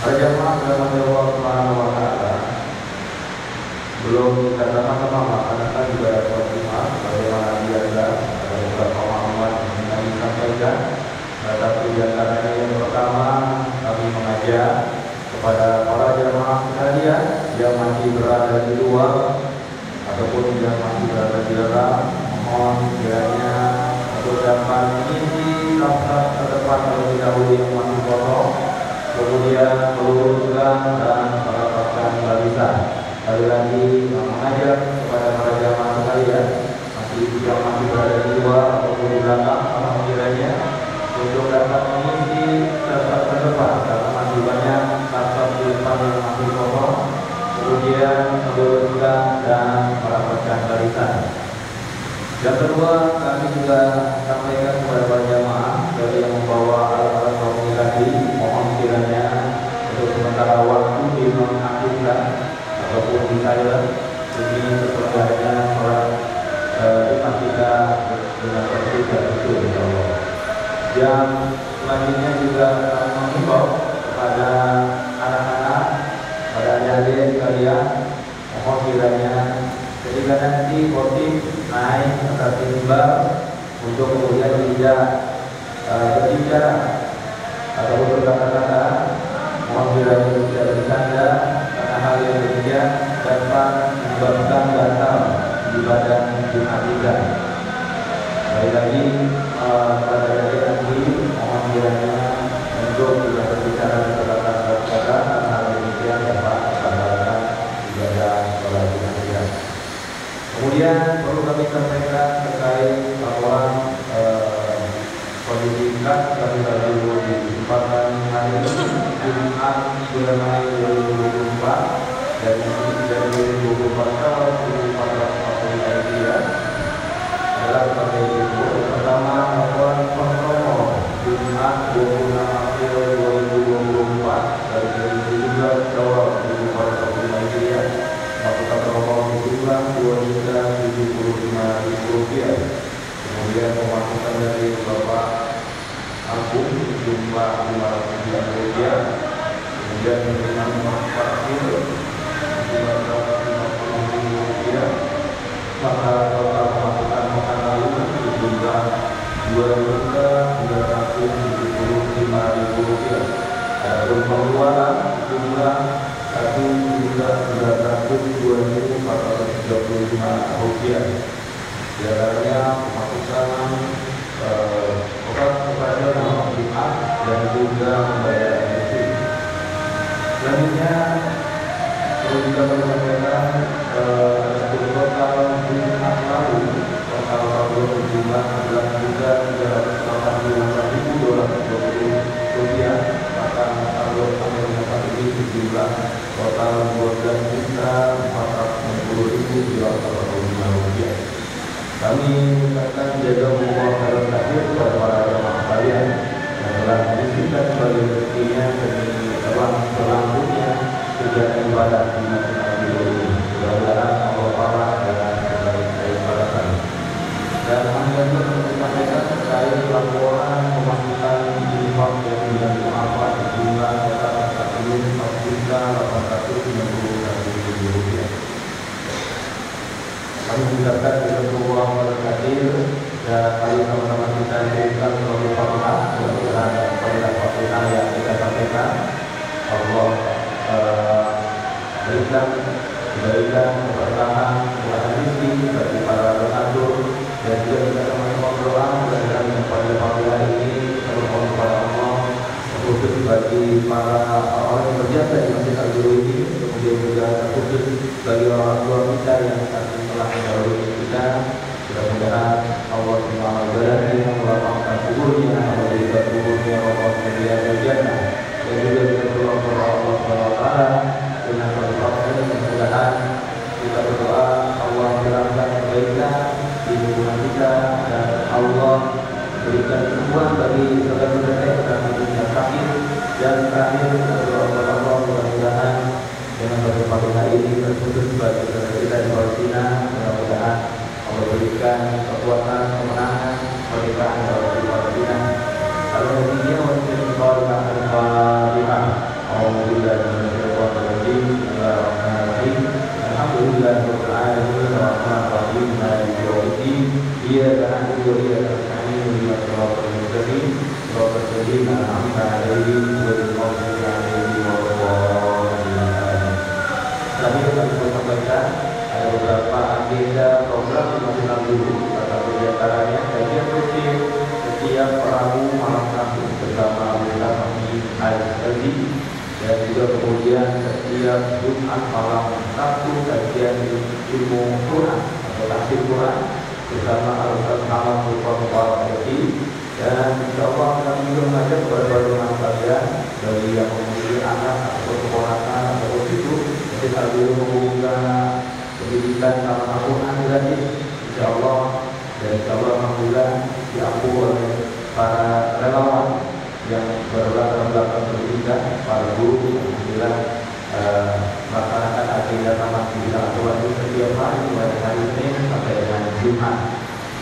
Para jamaah dirahmati Allah Subhanahu wa taala. Belum kita sama-sama melaksanakan ibadah sholat Jumat bagaimana biasa, ada beberapa amalan yang kami sampaikan. Tetapi di antaranya yang pertama kami mengajak kepada para jamaah sekalian yang masih berada di luar ataupun yang masih berada di dalam, mohon kiranya untuk dapat mengisi saf-saf terdepan terlebih dahulu yang masih kosong, kemudian meluruskan dan merapatkan barisan. Sekali lagi mengajak kepada para jamaah sekalian yang masih berada di luar ataupun di belakang, mohon kiranya untuk dapat mengisi saf-saf terdepan karena masih banyak saf-saf di depan yang masih kosong, kemudian meluruskan dan merapatkan barisan. Yang kedua, kami juga sampaikan kepada para jamaah dari yang membawa alat-alat komunikasi, mohon kiranya untuk sementara waktu dinonaktifkan ataupun di silent demi terpegahnya sholat Jumat kita dengan tertib dan betul, insya Allah. Yang selanjutnya juga kami mengimbau kepada anak-anak, pada adik-adik sekalian, mohon kiranya ketika nanti khotib naik atas mimbar untuk kemudian tidak berbicara ataupun berkata-kata, mohon kiranya tidak bercanda karena hal yang demikian dapat menyebabkan batal ibadah Jumat kita. Sekali lagi pada adik nanti mohon kiranya untuk tidak berbicara dan berkata-kata karena hal yang demikian dapat membatalkan ibadah sholat Jumat kita. Kemudian perlu kami sampaikan terkait bahwa kondisi kas kami lalu di kesempatan hari ini Jumat 9 Mei 2024 dan dari 2024 tahun 1440 Hijriah adalah sebagai berikut. Pertama, laporan promo Jumat 26 April 2024 dari 17 Syawal 1440 Hijriah. Masukan promo berjumlah Rp2.075.000. Kemudian pemasukan dari Bapak Agung jumlah Rp500. Kemudian menerima parkir jumlah Rp150.000. Maka total pemasukan pekan lalu berjumlah Rp2.975.000. Adapun pengeluaran jumlah Rp1.202.435. Di antaranya pemasukan operasional Jumat dan juga pembayaran listrik. Selanjutnya perlu juga kami sampaikan total Jumat lalu total saldo berjumlah Rp11.388.220. Maka saldo sampai dengan saat ini berjumlah total Rp12.460.245. Kami mengucapkan jazakumullah khairan katsir kepada para jamaah sekalian yang telah mengizinkan sebagai rezekinya demi berlangsungnya kegiatan ibadah di Masjid Al-Bidul ini. Mudah-mudahan Allah Ta'ala dengan sebaik-baik balasan. Dan kami juga menyampaikan terkait laporan pemasukan infak yang dilakukan berjumlah total Rp4.891.000. Kami mengucapkan jazakumullah khairan katsir dan kali sama-sama kita berikan seluruh Fatihah. Mudah-mudahan pada Fatihah yang kita sampaikan Allah berikan kebaikan, keberkahan, keberkahan rezeki bagi para donatur dan juga kita sama-sama berdoa mudah-mudahan pada Fatihah ini termohon kepada Allah khusus bagi para orang yang berjasa di Masjid Al-Bidul ini, kemudian juga khusus bagi orang tua kita yang saat ini telah mendahului kita. Mudah-mudahan Allah Subhanahu wa taala melapangkan kuburnya, memberikan kuburnya Allah Subhanahu jannah, dan juga kita berdoa kepada Allah Subhanahu wa taala dengan berdoa mudah-mudahan kita berdoa Allah menjalankan kebaikan di hubungan kita dan Allah berikan kesembuhan bagi saudara-saudara yang sedang mempunyai sakit. Dan terakhir kita berdoa kepada Allah mudah-mudahan dengan berbagai ini terkhusus bagi saudara kita di Palestina, mudah-mudahan Allah berikan kekuatan, kemenangan, kemerdekaan bagi Palestina. Kalau demikian, wassalamualaikum warahmatullahi wabarakatuh. Al-Haji, dan juga kemudian setiap Jumat malam Sabtu kajian ilmu Quran atau tafsir Quran bersama Al-Ustaz Muhammad Al-Haji. Dan insyaallah kami juga mengajak kepada teman kalian bagi yang memiliki anak atau keponakan atau itu mungkin ada membuka pendidikan dalam Al-Quran gratis, insyaallah. Dan insyaallah alhamdulillah diampu oleh para relawan yang berlatar belakang pendidikan, para guru, alhamdulillah melaksanakan agenda taman pendidikan Al-Quran itu setiap hari mulai hari Senin sampai dengan Jumat.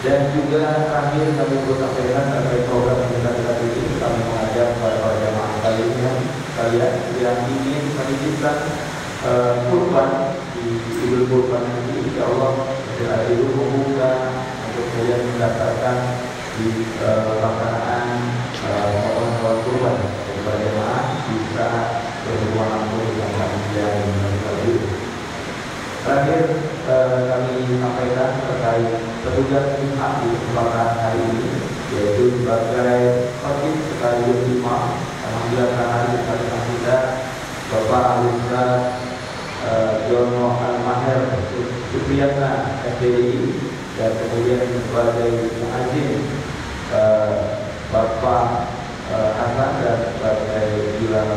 Dan juga terakhir kami perlu sampaikan terkait program pendidikan ini, kami mengajak para jamaah kalian yang ingin menitipkan kurban di Idul Kurban nanti, insyaallah ada Idul membuka untuk kemudian mendaftarkan di pelaksanaan potongan hewan kurban para jamaah bisa berhubungan langsung dengan panitia dan lain. Terakhir kami sampaikan terkait petugas Jumat di kesempatan hari ini, yaitu sebagai khotib sekaligus imam. Alhamdulillah karena hari kita Bapak Al-Ustaz Jono Al-Maher Supriyatna SDI, dan kemudian sebagai muadzin Bapak Hasan, dan sebagai Bilal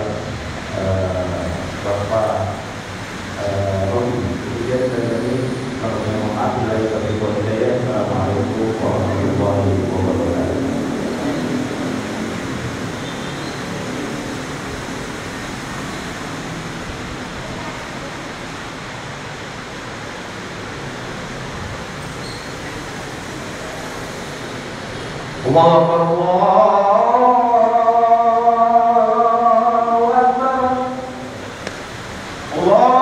Bapak Romi. Kemudian dari kalau memang maaf dari ketentuan saya. Assalamualaikum warahmatullahi wabarakatuh. Allahu Akbar, Allahu Akbar, Allahu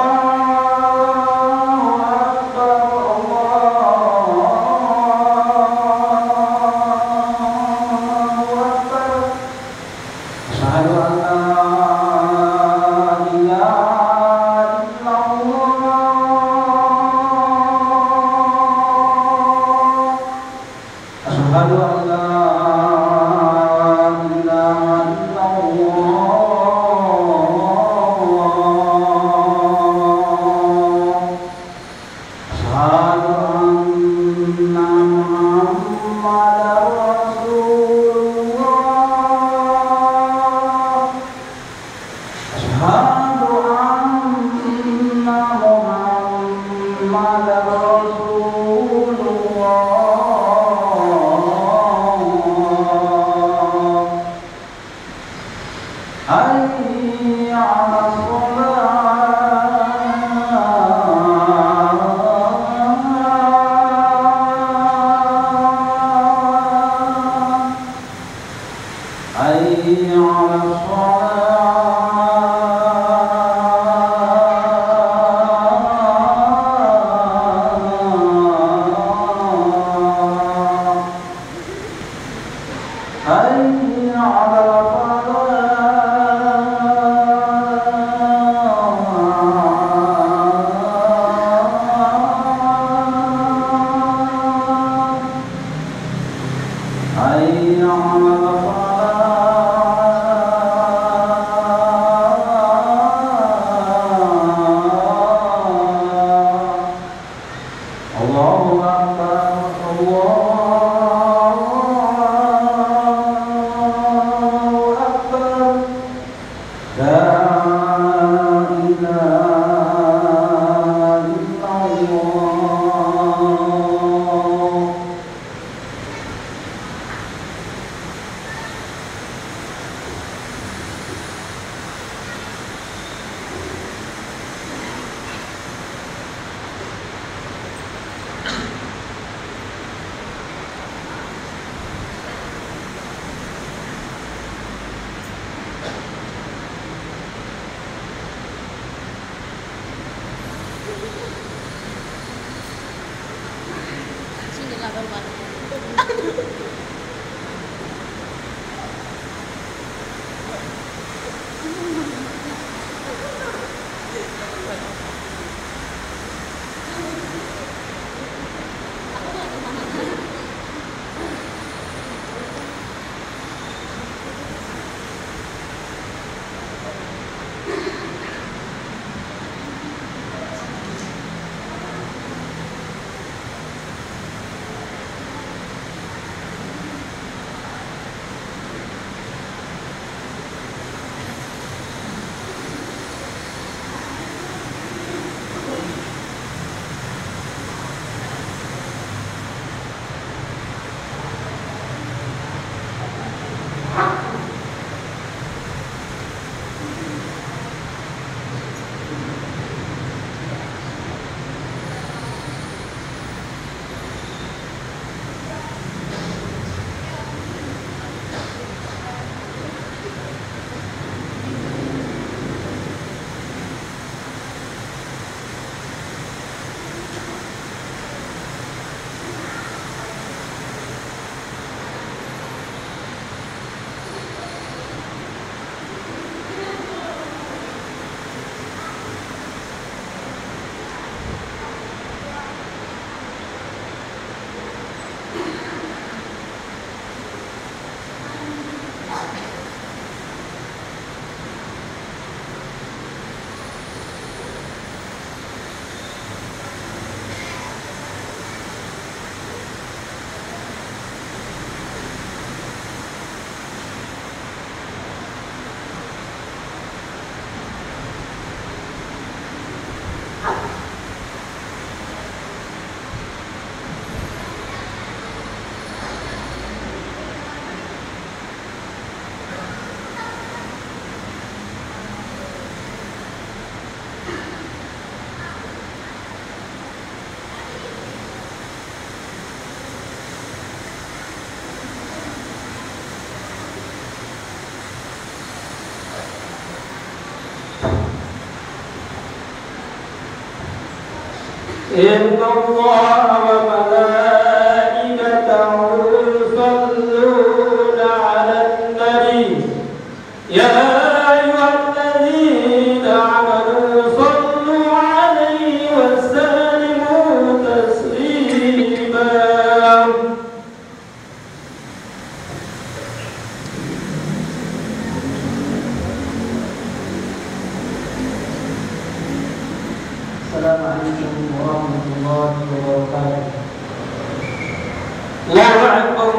إن الله وملائكته يصلون على النبي يا أيها الذين آمنوا صلوا عليه وسلموا تسليما. السلام عليكم ورحمة الله وبركاته. الله أكبر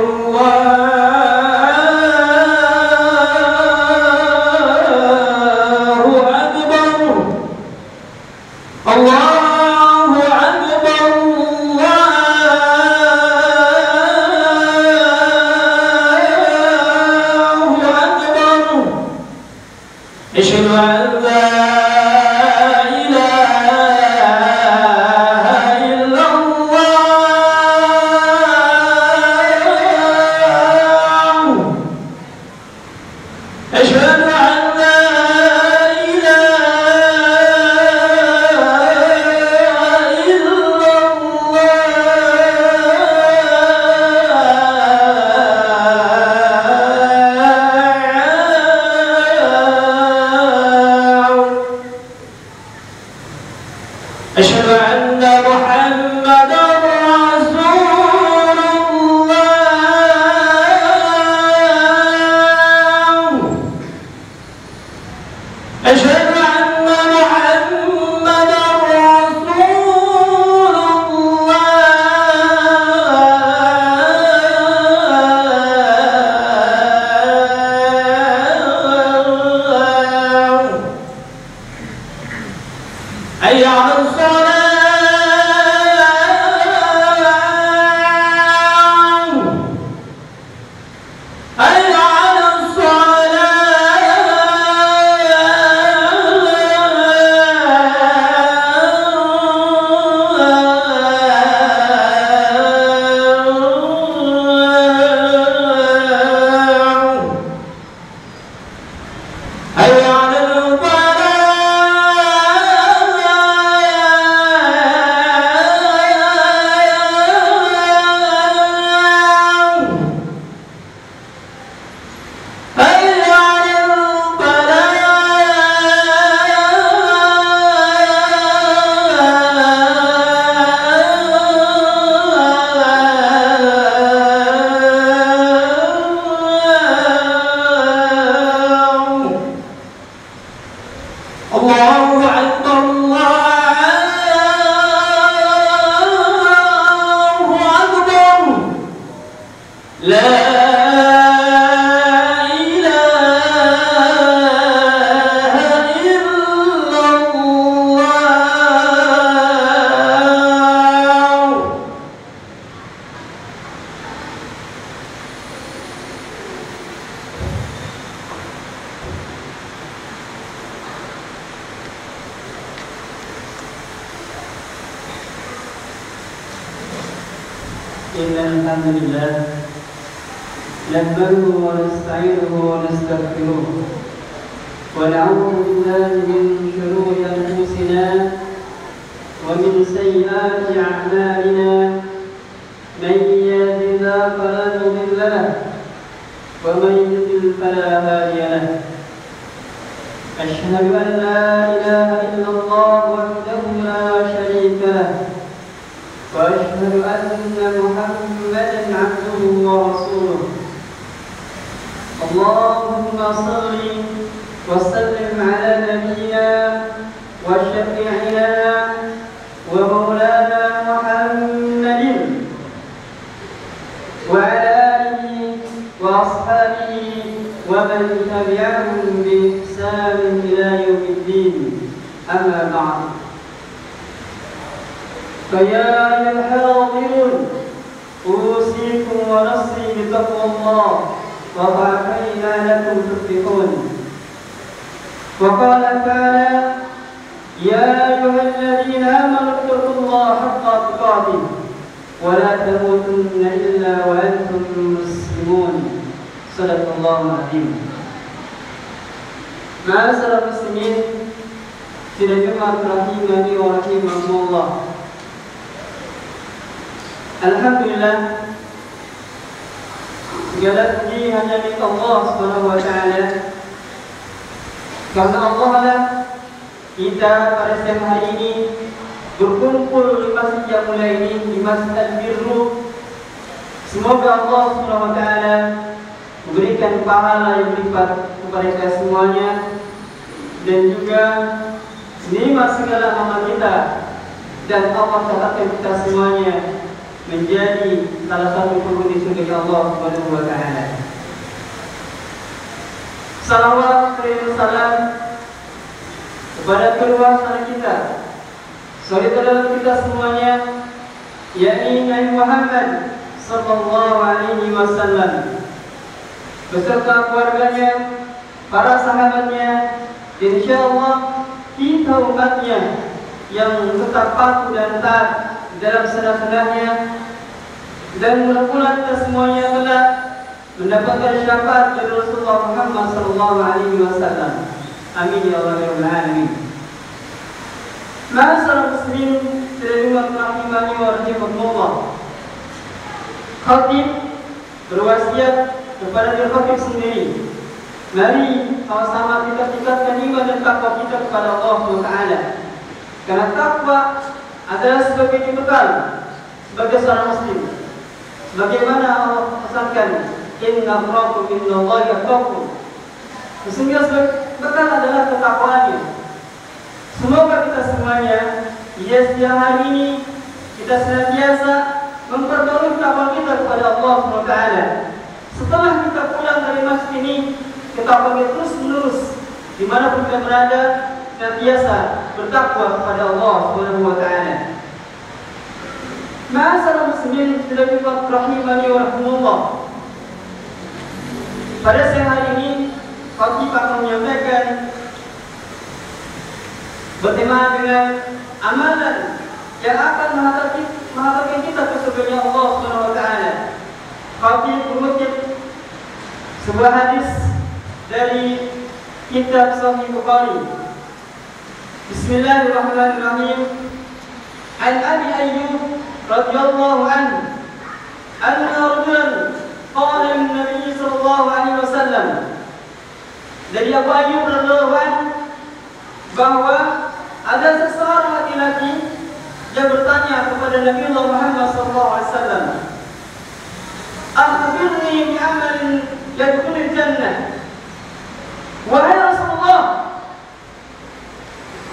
الله أكبر أشهد أن لا أشهد أن محمدا رسول الله. أشهد أن محمدا رسول الله. حي على إن الحمد لله نحمده ونستعينه ونستغفره ونعوذ بالله من شرور أنفسنا ومن سيئات أعمالنا من يهد الله فلا مضل له ومن يضلل فلا هادي له. أشهد أن لا إله إلا الله وحده لا شريك له وأشهد أن محمدا عبده ورسوله. اللهم صل وسلم على نبينا وشفيعنا ومولانا محمد وعلى آله وأصحابه ومن تبعهم بإحسان إلى يوم الدين. أما بعد، فيا أيها الحاضرون أوصيكم ونفسي بتقوى الله وطاعته لعلكم تفلحون. وقال تعالى: يا أيها الذين آمنوا اتقوا الله حق تقاته ولا تموتن إلا وأنتم مسلمون. صدق الله العظيم. Ma'asyiral muslimin, sidang Jumat rahimani wa rahimakumullah. Alhamdulillah, segala puji hanya milik Allah Subhanahu wa taala. Karena Allah lah kita pada siang hari ini berkumpul di masjid yang mulia ini, di Masjid Al-Birru. Semoga Allah Subhanahu wa taala memberikan pahala yang berlipat kepada kita semuanya, dan juga menerima segala amal kita, dan Allah catatkan kita semuanya menjadi salah satu penghuni surga Allah Subhanahu wa taala. Salawat dan salam kepada kedua saudara kita, saudara kita semuanya, yakni Nabi Muhammad sallallahu alaihi wasallam, beserta keluarganya, para sahabatnya, dan insyaallah kita umatnya yang tetap patuh dan taat dalam sunnah-sunnahnya, dan mudah-mudahan kita semuanya kelak mendapatkan syafaat dari Rasulullah Muhammad sallallahu alaihi wasallam. Amin ya Allah ya rabbal alamin. Ma'asyiral muslimin, terima rahimani wa rahimakumullah. Khatib berwasiat kepada diri khatib sendiri, mari sama-sama kita tingkatkan iman dan takwa kita kepada Allah Taala. Karena takwa adalah sebagai bekal sebagai seorang muslim. Sebagaimana Allah pesankan, inna akramakum indallahi atqakum. Sesungguhnya sebagai bekal adalah ketakwaannya. Semoga kita semuanya setiap hari ini kita senantiasa memperbarui takwa kita kepada Allah SWT. Setelah kita pulang dari masjid ini, kita pakai terus menerus dimanapun kita berada, senantiasa bertakwa kepada Allah SWT. Ma'asyiral muslimin, rahimani wa rahimullah. Pada siang hari ini, khatib akan menyampaikan bertema dengan amalan yang akan menghantarkan kita ke surga Allah Subhanahu wa taala. Khatib mengutip sebuah hadis dari kitab Sahih Bukhari. Bismillahirrahmanirrahim. An Abi Ayyub radhiyallahu anhu anna rajulan qala lin Nabi sallallahu alaihi wasallam. Dari Abu Ayyub radhiyallahu anhu bahwa ada seseorang laki-laki yang bertanya kepada Nabi Muhammad SAW, "Akhbirni bi amalin yadkhulul jannah." Wahai Rasulullah,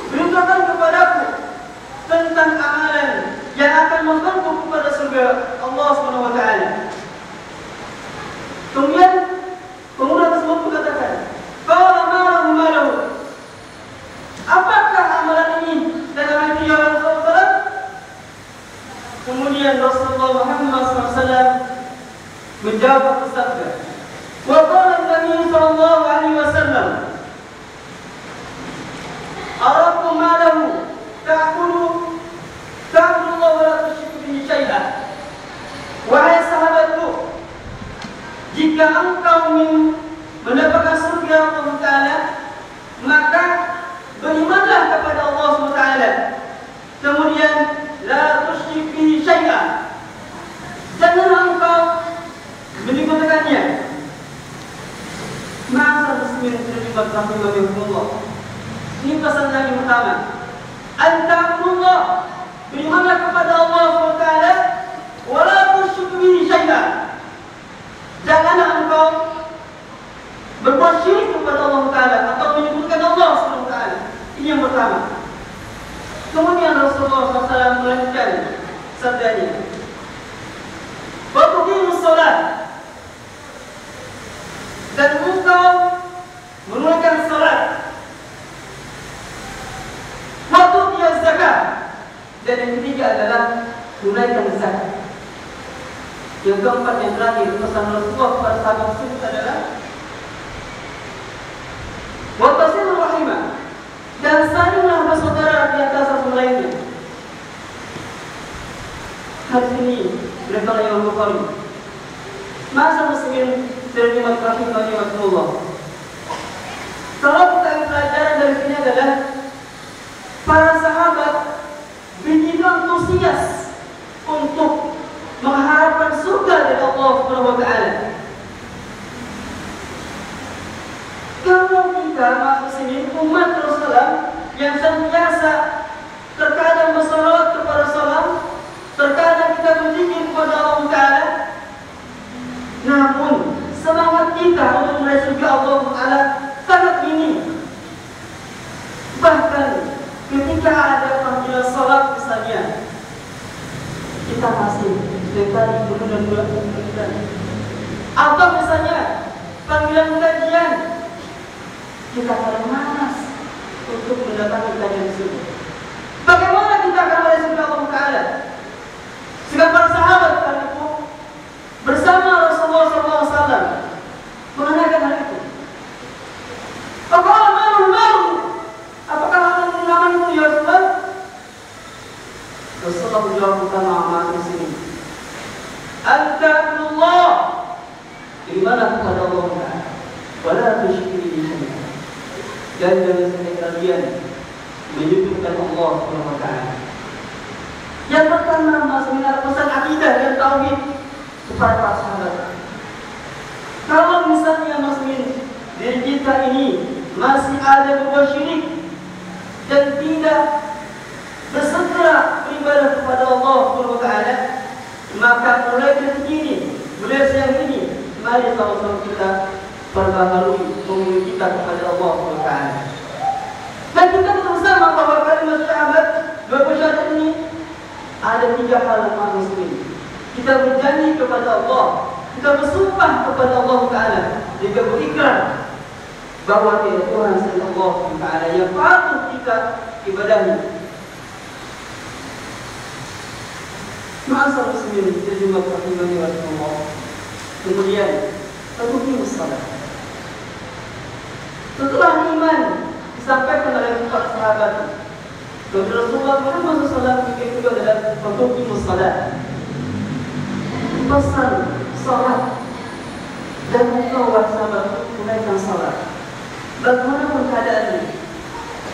beritakan kepadaku tentang amalan yang akan membantu kepada surga Allah Subhanahu wa taala. Kemudian pemuda tersebut mengatakan, "Qala ma lahu?" Apakah amalan ini dan amalan itu ya Rasulullah? Kemudian Rasulullah Muhammad SAW menjawab bersabda, wa qala Nabi sallallahu alaihi wasallam, arakum ma lahu ta'kulu Allah wa la tusyriku bihi syai'an. Wahai sahabatku, jika engkau mendapatkan surga Allah Ta'ala, maka berimanlah kepada Allah SWT. Kemudian la tusyrik bihi syai'an. Janganlah engkau menyekutukannya. Ma'asyiral muslimin rahimahumullah. Ini pesan yang pertama. Anta'budullah, berimanlah kepada Allah SWT, wa la tusyrik bihi syai'an. Janganlah engkau berbuat syirik kepada Allah Ta'ala atau menyebutkan Allah SWT. Ini yang pertama. Kemudian Rasulullah SAW melanjutkan sabdanya, wa tuqimus shalah, dan engkau menunaikan salat, wa tu'tiyaz zakat, dan yang ketiga adalah tunaikan zakat. Yang keempat, yang terakhir, pesan Rasulullah kepada sahabat tersebut adalah wa tasilur rahimah, dan salinglah bersaudara di antara satu lainnya. Hadis ini berasal dari Imam Bukhari. Masa muslimin terima kasih bagi Rasulullah. Kalau kita pelajaran dari sini adalah para sahabat begitu antusias untuk Subhanahu wa taala. Kalau kita muslimin umat Rasulullah yang senantiasa terkadang bersalawat kepada Rasulullah, terkadang kita berzikir kepada Allah Taala, namun semangat kita untuk meraih surga Allah Taala sangat minim. Bahkan ketika ada panggilan salat misalnya, kita masih sekali dan bulan. Atau misalnya panggilan kajian, kita kadang malas untuk mendatangi kajian tersebut. Bagaimana kita akan meraih surga Allah Taala? Sedangkan para sahabat kali itu bersama Rasulullah SAW menanyakan hal itu. Apakah hal itu ya Rasulullah? Rasulullah menjawab pertama amat muslimin. Anta abdullah, berimanlah kepada Allah Taala, wala tusyriku bihi syai'an. Dan jangan sampai kalian menyekutukan Allah Subhanahu wa taala. Yang pertama muslimin adalah pesan akidah dan tauhid kepada para sahabat. Kalau misalnya muslimin diri kita ini masih ada berbuat syirik dan tidak bersegera beribadah kepada Allah Subhanahu wa taala, maka mulai detik ini, mulai siang ini, mari sama-sama kita perbaharui pemilu kita kepada Allah Subhanahu wa taala. Dan kita bersama bahwa kalimat syahadat, dua syahadat ini ada tiga hal yang muslim. Kita berjanji kepada Allah, kita bersumpah kepada Allah Taala, juga berikrar bahwa tiada Tuhan selain Allah Taala yang patut kita ibadahi. Ma'asal muslimin terjemah rahimani wa rahimahullah. Kemudian tuqim salat. Setelah iman disampaikan oleh para sahabat, Rasulullah Muhammad SAW itu adalah tuqim salat. Pesan salat dan membawa sahabat tunaikan salat. Bagaimanapun keadaannya,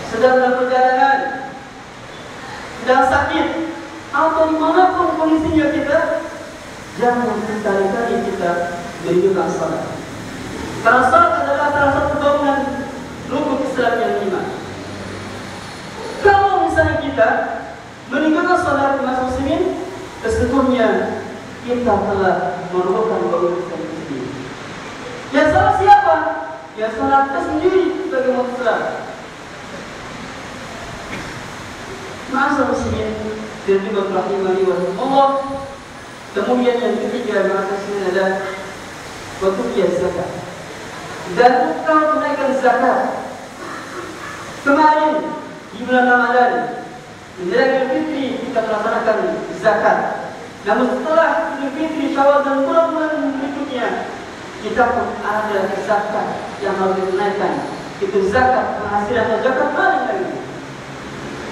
sedang dalam perjalanan, sedang sakit, atau dimanapun kondisinya kita, jangan sekali-kali kita meninggalkan salat. Karena salat adalah salah satu bangunan rukun Islam yang 5. Kalau misalnya kita meninggalkan salat umat muslimin, sesungguhnya kita telah merupakan bangunan Islam sendiri. Yang salah siapa? Yang salah kita sendiri sebagai umat Islam. Ma'asal muslimin dan juga rahimani wa Allah. Kemudian yang ketiga ma'asal adalah waktu zakat. Dan engkau tunaikan zakat. Kemarin di bulan Ramadan, menjelang Idul Fitri kita melaksanakan zakat. Namun setelah Idul Fitri, Syawal dan bulan-bulan berikutnya, kita pun ada zakat yang harus ditunaikan. Itu zakat penghasilan atau zakat paling lagi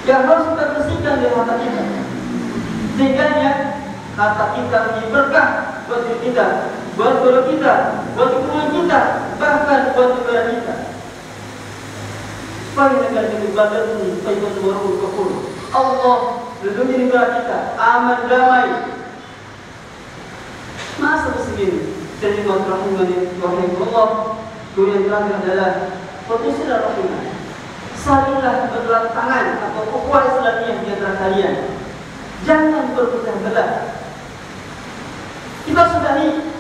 yang harus kita bersihkan dari harta kita, sehingga harta kita menjadi berkah buat diri kita, buat keluarga kita, buat lingkungan kita, bahkan buat negara kita. Supaya negara kita ibadah ini, supaya kita berumur kepul Allah lindungi negara kita, aman damai. Masa begini, jadi rahimani Allah. Kemudian terakhir adalah putuslah rahimah. Salinglah bergerak tangan atau ukhuwah Islamiyah di antara kalian. Jangan berpecah belah. Kita sudahi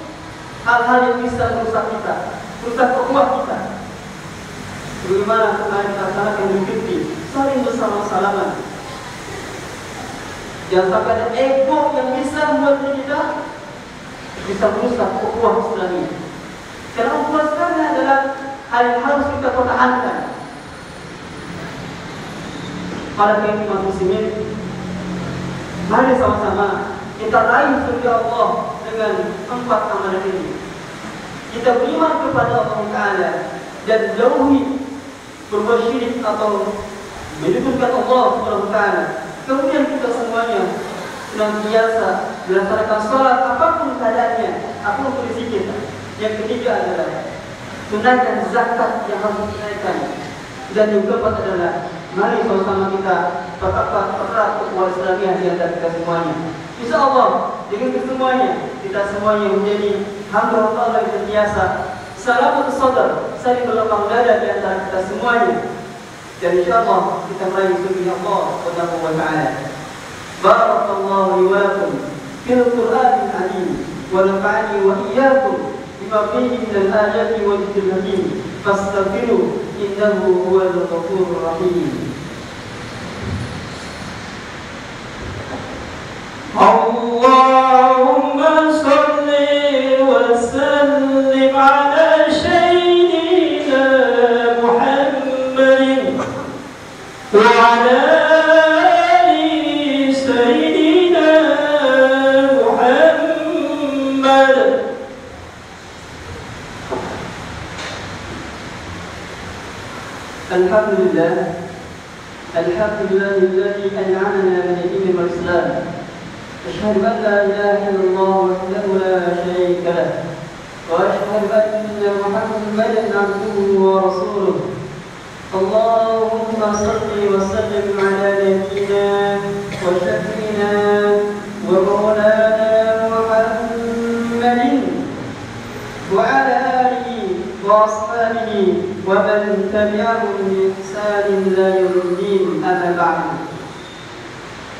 hal-hal yang bisa merusak kita, merusak ukhuwah kita. Bagaimana kemarin kita laksanakan Idul Fitri, saling bersama-salaman. Jangan sampai ada ego yang bisa membuat kita bisa merusak ukhuwah Islamiyah. Karena ukhuwah Islamiyah adalah hal yang harus kita pertahankan. Para kaum muslimin, mari sama-sama kita raih surga Allah dengan 4 amalan ini. Kita beriman kepada Allah Taala dan jauhi berbuat syirik atau menyekutukan Allah Subhanahu wa taala. Kemudian kita semuanya senantiasa melaksanakan salat apapun keadaannya, apapun kondisi kita. Yang ketiga adalah tunaikan zakat yang harus ditunaikan. Dan yang keempat adalah mari sama-sama kita erat ukhuwah Islamiyah di antara kita semuanya. Insyaallah dengan kesemuanya kita semuanya menjadi hamba Allah yang terbiasa. Salamun sadar, saling berlapang dada di antara kita semuanya. Dan insyaallah kita meraih surga Allah Subhanahu wa taala. Barakallahu li wa lakum fil Qur'anil azim wa nafa'ani wa iyyakum bima fihi min al-ayati wa dhikril hakim. Fastaghfiru innahu huwal ghafurur rahim. Allahumma salli wa sallim ala sayyidina Muhammadin wa ala ali sayyidina Muhammad. Alhamdulillah, alhamdulillahilladzi an'amana bi ni'matil Islam. أشهد أن لا إله إلا الله وحده لا شريك له وأشهد أن محمدا عبده ورسوله. اللهم صل وسلم على نبينا وشفينا ومولانا محمد وعلى آله وأصحابه ومن تبعهم بإحسان إلى يوم الدين. أما بعد،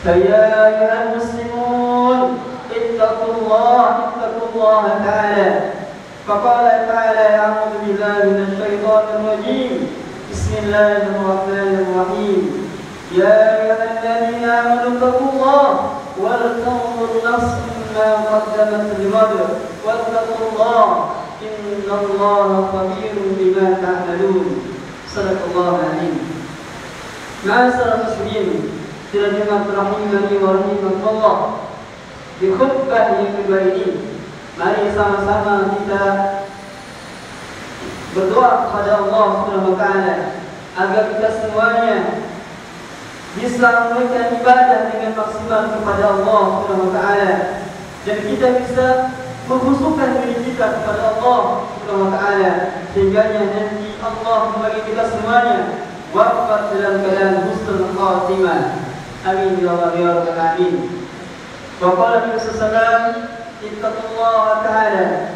فيا أيها المسلمون اتقوا الله تعالى. فقال تعالى: أعوذ بالله من الشيطان الرجيم. بسم الله الرحمن الرحيم. يا أيها الذين آمنوا اتقوا الله ولتنظر نفس ما قدمت لغد واتقوا الله إن الله خبير بما تعملون. صدق الله العظيم. معاشر المسلمين rahimani wa rahimakumullah, di khutbah yang kedua ini mari sama-sama kita berdoa kepada Allah Subhanahu wa taala agar kita semuanya bisa menunaikan ibadah dengan maksimal kepada Allah Subhanahu wa taala dan kita bisa mengkhusyukkan diri kita kepada Allah Subhanahu wa taala sehingga nanti Allah memberi kita semuanya wafat dalam keadaan husnul khatimah. Amin ya rabbal alamin. Wa qala Nabi sallallahu alaihi wasallam, ittaqullaha ta'ala.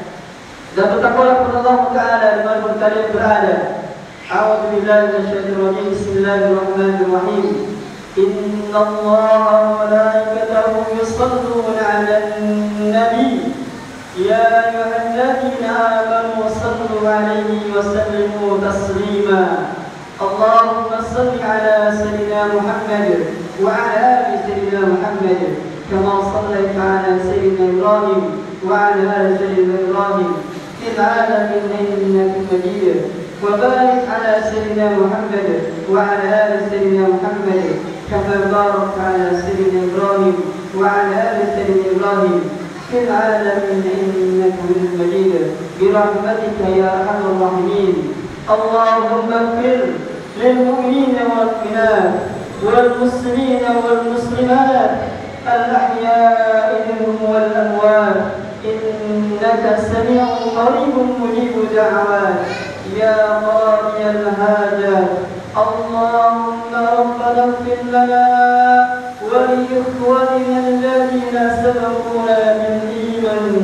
Dan bertakwalah kepada Allah Ta'ala di mana kalian berada. A'udzu billahi minasyaitonir rajim. Bismillahirrahmanirrahim. Innallaha wa malaikatahu yusholluna 'alan nabi. Ya ayyuhalladzina amanu sallu 'alaihi wa sallimu taslima. Allahumma salli 'ala sayyidina Muhammad وعلى آل سيدنا محمد كما صليت على سيدنا إبراهيم وعلى آل سيدنا إبراهيم في العالمين إنك مجيد. وبارك على سيدنا محمد وعلى آل سيدنا محمد كما باركت على سيدنا إبراهيم وعلى آل سيدنا إبراهيم في العالمين إنك مجيد برحمتك يا أرحم الراحمين. اللهم اغفر للمؤمنين والمؤمنات والمسلمين والمسلمات الأحياء منهم والأموات إنك سميع قريب مجيب دعوات يا قاضي الحاجات. اللهم ربنا اغفر لنا ولإخواننا الذين سبقونا بالإيمان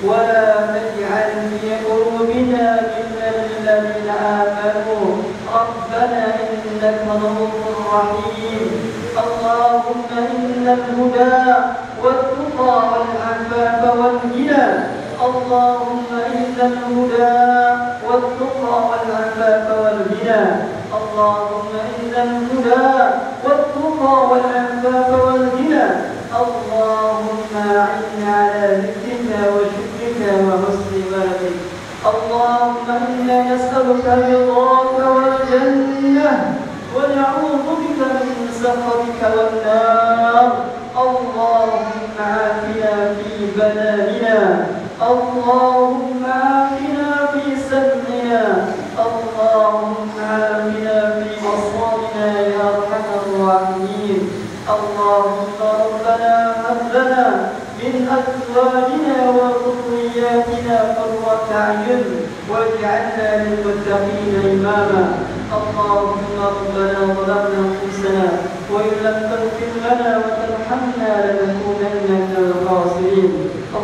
ولا تجعل في قلوبنا غلا للذين آمنوا ربنا إنك رؤوف رحيم. اللهم إن الهدى والتقى والعفاف والغنى. اللهم إن الهدى والتقى والعفاف والغنى. اللهم إن الهدى والتقى والعفاف والغنى. اللهم أعنا على ذكرك وشكرك وحسن عبادتك. اللهم إنا نسألك رضاك والجنة ونعوذ بك من سخطك والنار. اللهم عافنا في بلادنا. اللهم عافنا في سمعنا. اللهم عافنا في أصواتنا يا أرحم الراحمين. اللهم ربنا هب لنا من أزواجنا وذرياتنا قرة أعين واجعلنا للمتقين إماما. اللهم ربنا ظلمنا أنفسنا وإن لم تغفر لنا وترحمنا لنكونن من الخاسرين.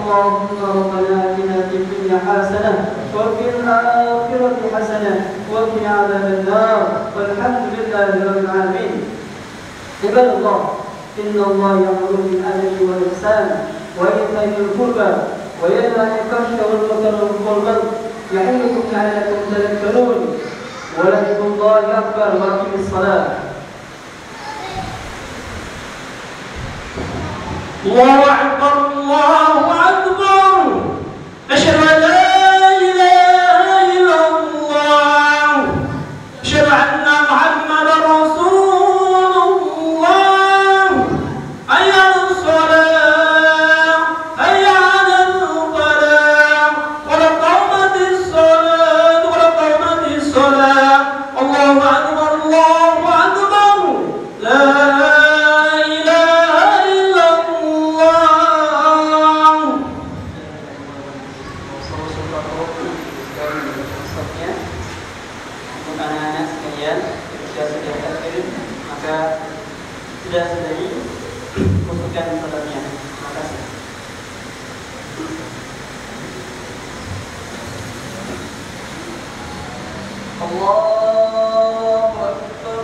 اللهم ربنا آتنا في الدنيا حسنة وفي الآخرة حسنة وقنا عذاب النار والحمد لله رب العالمين. عباد الله، إن الله يأمر بالعدل والإحسان وإيتاء ذي القربى وينهى عن الفحشاء والمنكر والبغي يعظكم لعلكم تذكرون. ولذكر الله أكبر وأقم الصلاة. الله أكبر الله أكبر أشهد أن لا إله إلا الله أشهد أن محمدا رسول الله. حي على الصلاة حي على الفلاح قد قامت الصلاة قد قامت الصلاة. الله أكبر الله أكبر لا sudah-sudahi masukkan salatnya. Terima kasih. Allahu Akbar.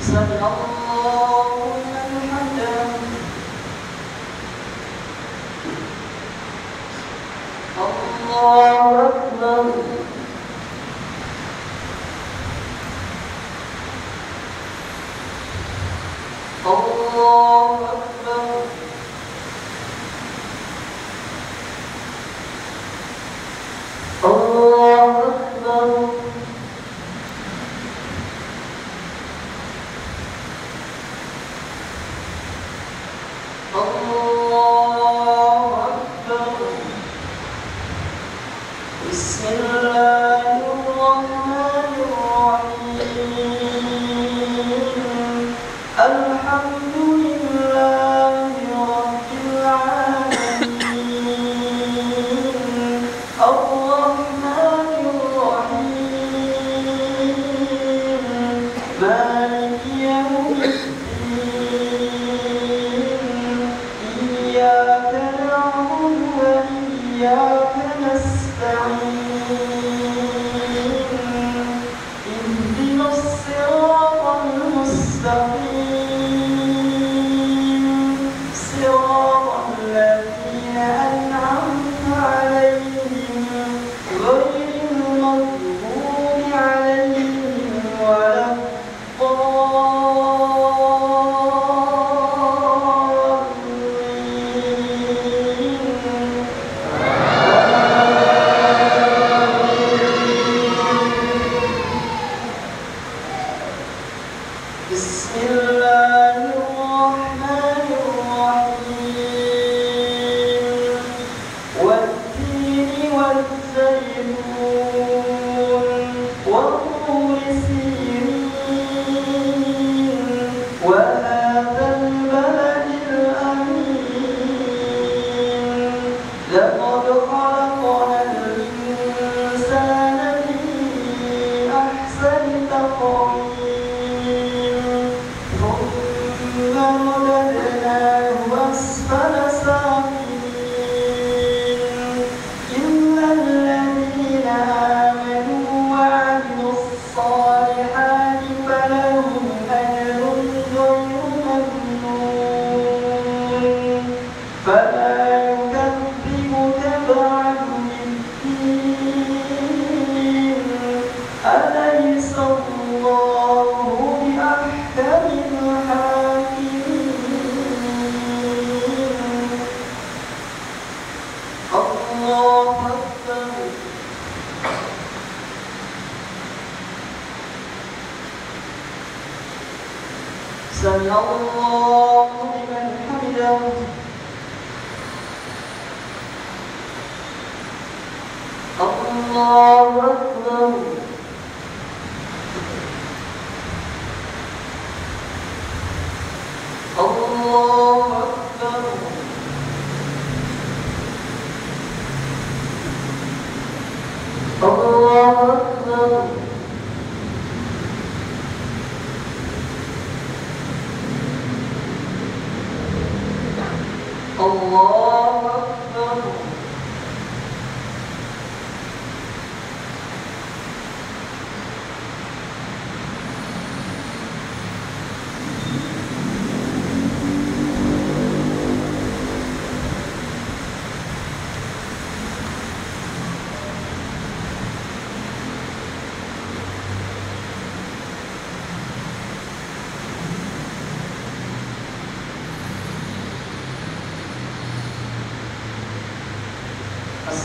سمع الله لمن حمده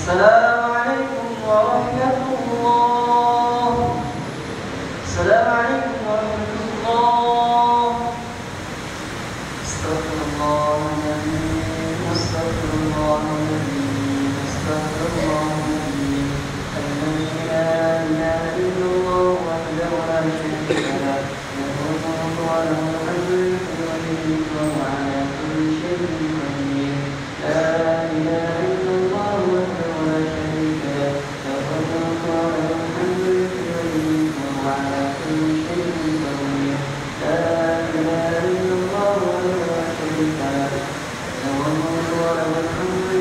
السلام عليكم ورحمة الله. السلام عليكم ورحمة الله. استغفر الله العظيم. استغفر الله العظيم. استغفر الله العظيم. الذي لا إله إلا الله وحده لا شريك له له الملك وله الحمد وهو على كل شيء قدير. لا إله إلا الله وحده لا شريك له له الملك وله الحمد وهو على كل شيء قدير. لا إله إلا الله وحده لا شريك له له الملك وله الحمد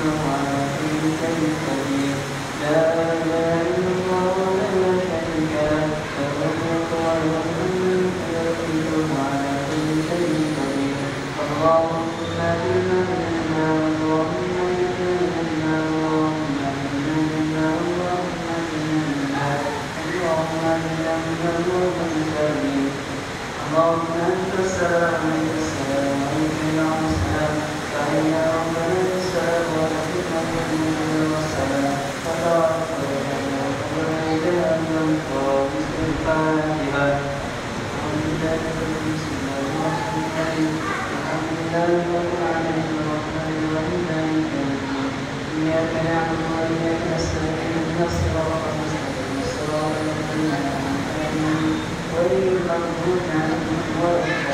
وهو على كل شيء قدير. لا إله إلا الله وحده لا شريك له له الملك وله الحمد وهو على كل شيء قدير. اللهم إنا اللهم إنا اللهم إنك من المرسلين اللهم أنت السلام وأنت السلام وأنت السلام فإن ربنا السلام ونحن من والسلام فتبارك وتعالى بسم الفاتحة الحمد لله بسم الله الرحمن الرحيم الحمد لله رب العالمين الرحمن الرحيم مالك يوم الدين إياك نعبد وإياك نستعين اهدنا الصراط المستقيم صراط الذين أنعمت عليهم غير المغضوب عليهم ولا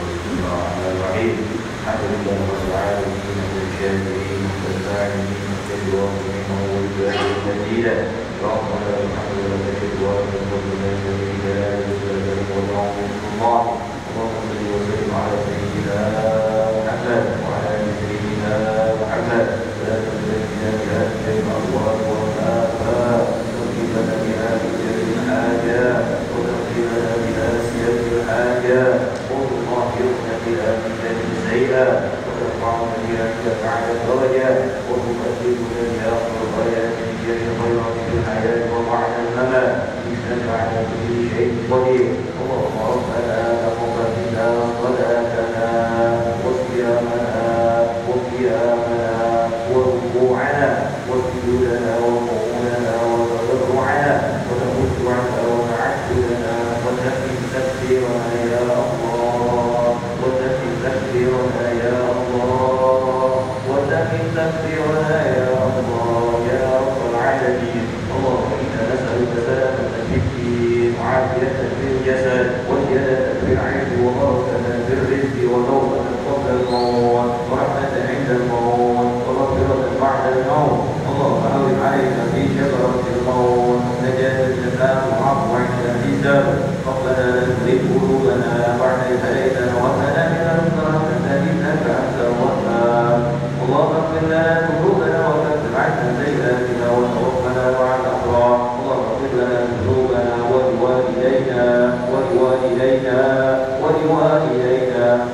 الضالين الحمد لله رب العالمين الشاكرين والفاعلين والواقعين والمجيد اللهم لك الحمد ولك الشكر ولك الفضل لا شريك لك والجلال والعظيم الله اللهم صل وسلم على سيدنا محمد وعلى ال سيدنا محمد لا تزكنا بها شيء الله والآباء تغفر لنا بها بجل الحاجات وتغفر لنا بها سيد الحاجات وتطهرنا بها من ذنب السيئات وترفعنا بها بعد الدرجات وتقدمنا بها خطايا من جميع الخيرات في الحياة وبعد الممات إنك على كل شيء قدير اللهم ربنا تقبل منا صلاتنا وصيامنا وقيامنا وركوعنا وسجودنا وقعودنا وتضرعنا وتمد عنا وتعبدنا وتكفي تكبيرنا يا الله وتكفي تكبيرنا يا الله وتكفي تكبيرنا يا الله يا رب العالمين اللهم إنا نسألك سلامة في الدين وعافية في الجسد وزيادة في العلم وبركة في الرزق وتوبة قبل الموت ورحمة عند الموت ومغفرة بعد الموت اللهم هون علينا في شجرة الموت نجاة الجزاء والعفو عند الحساب ربنا لا تزغ قلوبنا بعد إذ هديتنا وهب لنا من لدنك رحمة إنك أنت الوهاب اللهم اغفر لنا ذنوبنا وكفر عنا سيئاتنا وتوفنا مع الأبرار اللهم اغفر لنا ذنوبنا ولوالدينا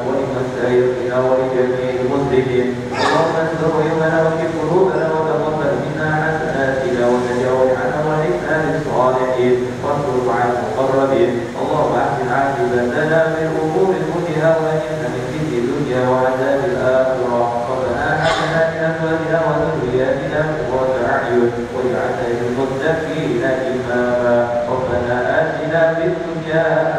ولمن سيرنا ولجميع المسلمين اللهم استر عيوبنا وكف قلوبنا وتقبل منا حسناتنا وتجاوز عنا وعنا للصالحين وانصر على المقربين اللهم احسن عاقبتنا من امور كلها واجرنا من خزي الدنيا وعذاب الاخره ربنا آتنا من ازواجنا وذرياتنا قرة اعين واجعلنا للمتقين اماما ربنا آتنا في الدنيا